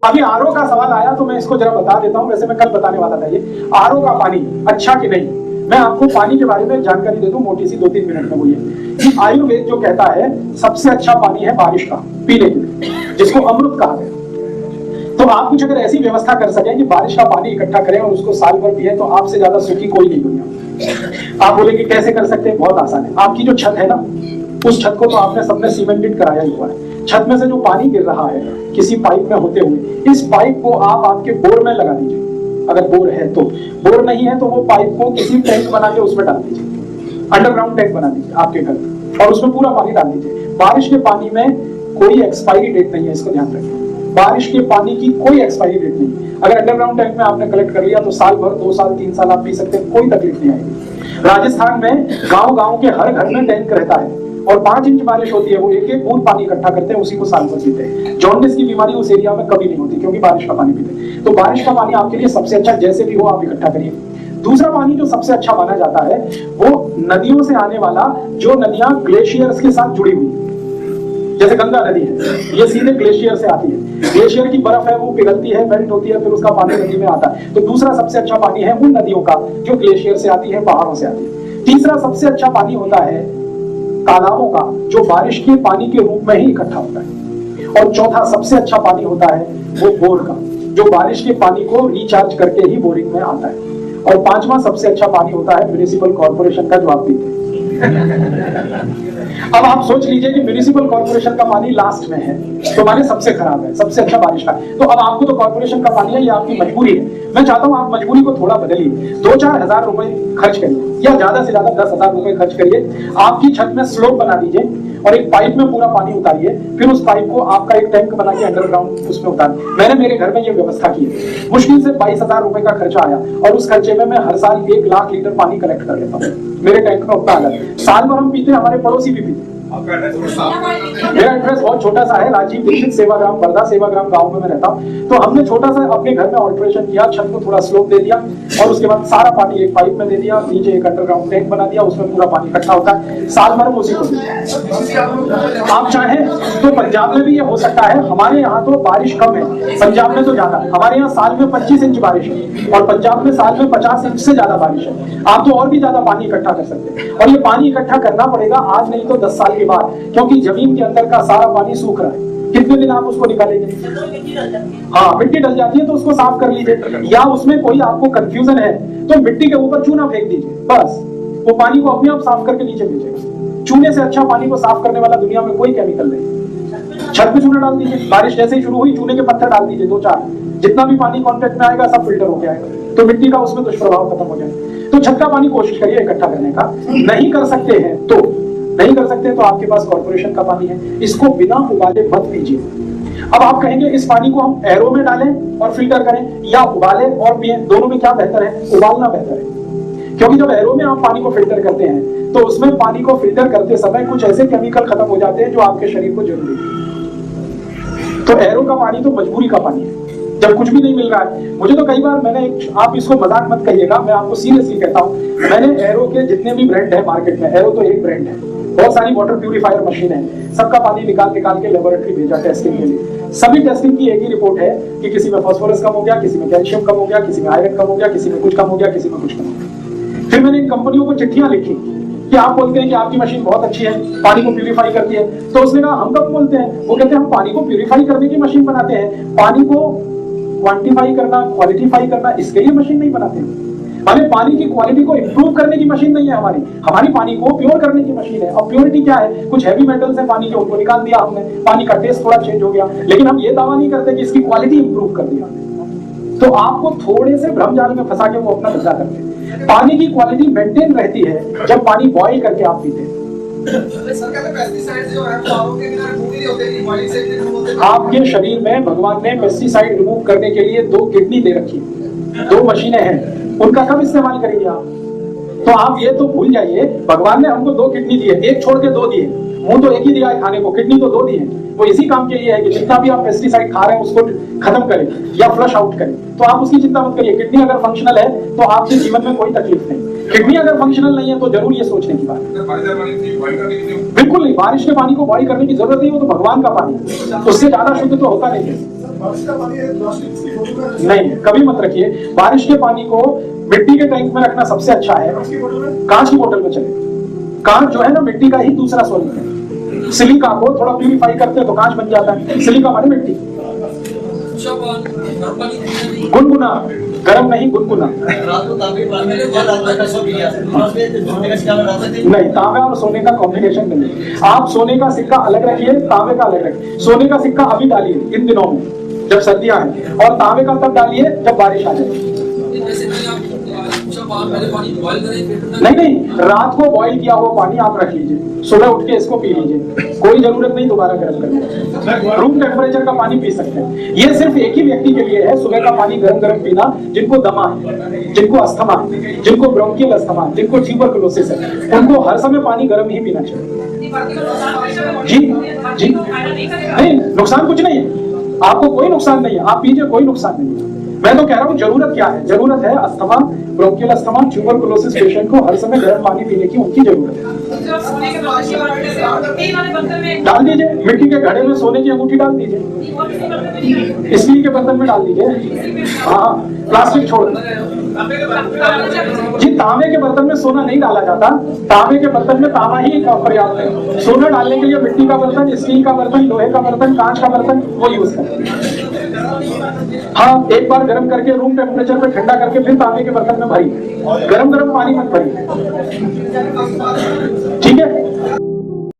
अभी आरओ का सवाल आया तो मैं इसको जरा बता देता हूं। वैसे मैं कल बताने वाला था ये आरओ का पानी अच्छा कि नहीं। मैं आपको पानी के बारे में जानकारी दे दूं मोटी सी 2-3 मिनट में। वो ये कि आयुर्वेद जो कहता है सबसे अच्छा पानी है बारिश का पीने के लिए, जिसको अमृत कहा गया। तो आप कुछ अगर ऐसी व्यवस्था कर सकें कि बारिश का पानी इकट्ठा करें और उसको साल भर पिए तो आपसे ज्यादा सुखी कोई नहीं दुनिया। आप बोलेंगे कैसे कर सकते हैं? बहुत आसान है। आपकी जो छत है ना, उस छत को तो आपने सबने सीमेंटेड कराया ही हुआ है। छत में से जो पानी गिर रहा है किसी पाइप में होते हुए, इस पाइप को आप आपके बोर में लगा दीजिए। अगर बोर है तो, बोर नहीं है तो वो पाइप को किसी टैंक बना के उसमें डाल दीजिए, अंडरग्राउंड टैंक बना दीजिए आपके घर में, और उसमें पूरा पानी डाल दीजिए। बारिश के पानी में कोई एक्सपायरी डेट नहीं है, इसको ध्यान रखिए। बारिश के पानी की कोई एक्सपायरी डेट नहीं। अगर अंडरग्राउंड टैंक में आपने कलेक्ट कर लिया तो साल भर, 2 साल, 3 साल आप पी सकते हैं, कोई तकलीफ नहीं आएगी। राजस्थान में गांव के हर घर में टैंक रहता है और 5 इंच बारिश होती है, वो एक बूंद पानी इकट्ठा करते हैं, उसी को साल भर पीते हैं। जॉन्डिस की बीमारी उस एरिया में कभी नहीं होती क्योंकि बारिश का पानी पीते हैं। तो बारिश का पानी आपके लिए सबसे अच्छा, जैसे भी हो आप इकट्ठा करिए। दूसरा पानी जो सबसे अच्छा माना जाता है वो नदियों से आने वाला, जो नदियां ग्लेशियर्स के साथ जुड़ी हुई, जैसे गंगा नदी है, ये सीधे ग्लेशियर से आती है। ग्लेशियर की बर्फ है वो पिघलती है, मेल्ट होती है, फिर उसका पानी नदी में आता है। तो दूसरा सबसे अच्छा पानी है उन नदियों का जो ग्लेशियर से आती है, पहाड़ों से आती है। तीसरा सबसे अच्छा पानी होता है तालाबों का, जो बारिश के पानी के रूप में ही इकट्ठा होता है। और चौथा सबसे अच्छा पानी होता है वो बोर का, जो बारिश के पानी को रिचार्ज करके ही बोरिंग में आता है। और पांचवा सबसे अच्छा पानी होता है म्युनिसिपल कॉर्पोरेशन का, जो आप पीते हैं। अब आप सोच लीजिए कि म्युनिसिपल कॉर्पोरेशन का पानी लास्ट में है तो माने सबसे खराब है, सबसे अच्छा बारिश का। तो अब आपको तो कॉर्पोरेशन का पानी है, ये आपकी मजबूरी है। मैं चाहता हूं आप मजबूरी को थोड़ा बदलिए, 2-4 हजार रुपए खर्च करिए, या ज्यादा से ज्यादा 10,000 रुपए खर्च करिए। आपकी छत में स्लोप बना दीजिए और एक पाइप में पूरा पानी उतारिए, फिर उस पाइप को आपका एक टैंक बना के अंडरग्राउंड उसमें उतारिए। मैंने मेरे घर में ये व्यवस्था की है। मुश्किल से 22,000 रुपए का खर्चा आया और उस खर्चे में मैं हर साल 1 लाख लीटर पानी कलेक्ट कर लेता हूँ। मेरे टैंक में उतना आ जाता है। साल भर हम पीते हैं, हमारे पड़ोसी भी पीते हैं। मेरा एड्रेस बहुत छोटा सा है, राजीव दीक्षित सेवाग्राम, वर्धा सेवाग्राम गांव में मैं रहता हूँ। तो हमने छोटा सा अपने घर में ऑल्ट्रेशन किया, छत को थोड़ा स्लोप दे दिया और उसके बाद सारा पानी एक पाइप में दे दिया, नीचे एक अंडरग्राउंड टैंक बना दिया, उसमें पूरा पानी इकट्ठा होता है। साल भर उसी को आप चाहें तो पंजाब में भी ये हो सकता है। हमारे यहाँ तो बारिश कम है, पंजाब में तो ज्यादा। हमारे यहाँ साल में 25 इंच बारिश है और पंजाब में साल में 50 इंच से ज्यादा बारिश है। आप तो और भी ज्यादा पानी इकट्ठा कर सकते हैं। और ये पानी इकट्ठा करना पड़ेगा आज नहीं तो 10 साल के बाद, क्योंकि जमीन के अंदर का सारा पानी सूख रहा है। कितने दिन आप उसको निकालेंगे? हाँ, मिट्टी डल जाती है तो उसको साफ कर लीजिए। या उसमें कोई आपको कंफ्यूजन है तो मिट्टी के ऊपर चूना फेंक दीजिए, बस वो पानी को अपने आप साफ करके नीचे भेजेगा। चूने से अच्छा पानी को साफ करने वाला दुनिया में कोई केमिकल नहीं। छत पे चूना डाल दीजिए, बारिश जैसे ही शुरू हुई चूने के पत्थर डाल दीजिए 2-4, जितना भी पानी कॉन्टेक्ट में आएगा सब फिल्टर होके आएगा, तो मिट्टी का उसमें दुष्प्रभाव खत्म हो जाएगा। तो छत का पानी कोशिश करिए इकट्ठा करने का। नहीं कर सकते हैं तो आपके पास कॉर्पोरेशन का पानी है, इसको बिना उबाले मत पीजिए। अब आप कहेंगे इस पानी को हम एरो में डालें और फिल्टर करें या उबालें और पिएं, दोनों में क्या बेहतर है? उबालना बेहतर है। क्योंकि जब एरो में आप पानी को फिल्टर करते हैं तो उसमें पानी को फिल्टर करते समय कुछ ऐसे केमिकल खत्म हो जाते हैं जो आपके शरीर को जरूरी है। तो एरो का पानी तो मजबूरी का पानी है, जब कुछ भी नहीं मिल रहा है। मुझे तो कई बार आप इसको मजाक मत कहिएगा, मैं आपको सीरियसली कहता हूँ, मैंने एरो के जितने भी ब्रांड है मार्केट में, एरो तो एक ब्रांड है, बहुत सारी वाटर प्यूरिफायर मशीन है, सबका पानी निकाल के लेबोरेटरी भेजा टेस्टिंग के लिए। सभी टेस्टिंग की एक ही रिपोर्ट है कि किसी में फास्फोरस कम हो गया, किसी में कैल्शियम कम हो गया, किसी में आयरन कम हो गया, किसी में कुछ कम हो गया, किसी में कुछ कम हो गया। फिर मैंने इन कंपनियों को चिट्ठियां लिखी कि आप बोलते हैं कि आपकी मशीन बहुत अच्छी है, पानी को प्यूरिफाई करती है। तो उसने कहा हम कब बोलते हैं? वो कहते हैं हम पानी को प्यूरिफाई करने की मशीन बनाते हैं, पानी को क्वांटिफाई करना, क्वालिटीफाई करना, इसके लिए मशीन नहीं बनाते हैं। हमें पानी की क्वालिटी को इंप्रूव करने की मशीन नहीं है हमारी पानी को प्योर करने की मशीन है। और प्योरिटी क्या है? कुछ हैवी मेटल्स है पानी के, उनको निकाल दिया हमने, पानी का टेस्ट थोड़ा चेंज हो गया, लेकिन हम ये दावा नहीं करते कि इसकी क्वालिटी इंप्रूव कर दिया। तो आपको थोड़े से भ्रमजाल में फंसा के वो अपना धंधा करते हैं। पानी की क्वालिटी मेंटेन रहती है जब पानी बॉयल करके आप पीते हैं। आपके शरीर में भगवान ने पेस्टिसाइड रिमूव करने के लिए 2 किडनी दे रखी है, 2 मशीनें हैं, उनका कब इस्तेमाल करेंगे आप? तो आप ये तो भूल जाइए, भगवान ने हमको 2 किडनी दी है, एक छोड़ के 2 दिए। मुंह तो एक ही दिया है खाने को, किडनी तो 2 दी है। वो इसी काम के लिए है कि जितना भी आप पेस्टिसाइड खा रहे हैं उसको खत्म करें या फ्लश आउट करें। तो आप उसकी चिंता मत करिए। किडनी अगर फंक्शनल है तो आपके जीवन में कोई तकलीफ नहीं। किडनी अगर फंक्शनल नहीं है तो जरूर ये सोचने की बात है। बिल्कुल नहीं, बारिश के पानी को बॉयल करने की जरूरत नहीं, वो तो भगवान का पानी है, उससे ज्यादा शुद्ध तो होता नहीं है। नहीं, कभी मत रखिए। बारिश के पानी को मिट्टी के टैंक में रखना सबसे अच्छा है। कांच की बोतल में चले। कांच जो है ना मिट्टी का ही दूसरा स्वरूप है। सिलिका को थोड़ा प्यूरिफाई करते हैं तो कांच बन जाता है। सिलिका माने मिट्टी। गुनगुना, गर्म नहीं, गुनगुना। नहीं, तांबे और सोने का कॉम्बिनेशन नहीं। आप सोने का सिक्का अलग रखिए, तांबे का अलग रखिए। सोने का सिक्का अभी डालिए इन दिनों में जब सर्दियां हैं, और तांबे का तब डालिए जब बारिश आ जाए। नहीं, रात को बॉईल किया हुआ पानी आप रख लीजिए, सुबह उठ के इसको पी लीजिए, कोई जरूरत नहीं दोबारा गर्म करने। रूम टेम्परेचर का पानी पी सकते हैं। ये सिर्फ एक ही व्यक्ति के लिए है, सुबह का पानी गरम गरम पीना, जिनको दमा है, जिनको अस्थमा है, जिनको ब्रोंकियल अस्थमा है, जिनको ट्यूबरकुलोसिस है, उनको हर समय पानी गर्म ही पीना चाहिए। जी जी, नहीं नुकसान कुछ नहीं है, आपको कोई नुकसान नहीं है, आप पीजिए, कोई नुकसान नहीं है। मैं तो कह रहा हूँ जरूरत क्या है, जरूरत है asthma, bronchial asthma, tuberculosis patient को हर समय गर्म पानी पीने की उनकी जरूरत है। डाल दीजिए, मिट्टी के घड़े में सोने की अंगूठी डाल दीजिए, स्टील के बर्तन में डाल दीजिए। हाँ, प्लास्टिक छोड़ जी। तांबे के बर्तन में सोना नहीं डाला जाता, तांबे के बर्तन में तांबा ही पर्याप्त है। सोना डालने के लिए मिट्टी का बर्तन, स्टील का बर्तन, लोहे का बर्तन, कांच का बर्तन वो यूज करें। हाँ, एक बार गर्म करके रूम टेम्परेचर पे ठंडा करके फिर तांबे के बर्तन में भरी, गरम गरम पानी मत भरी।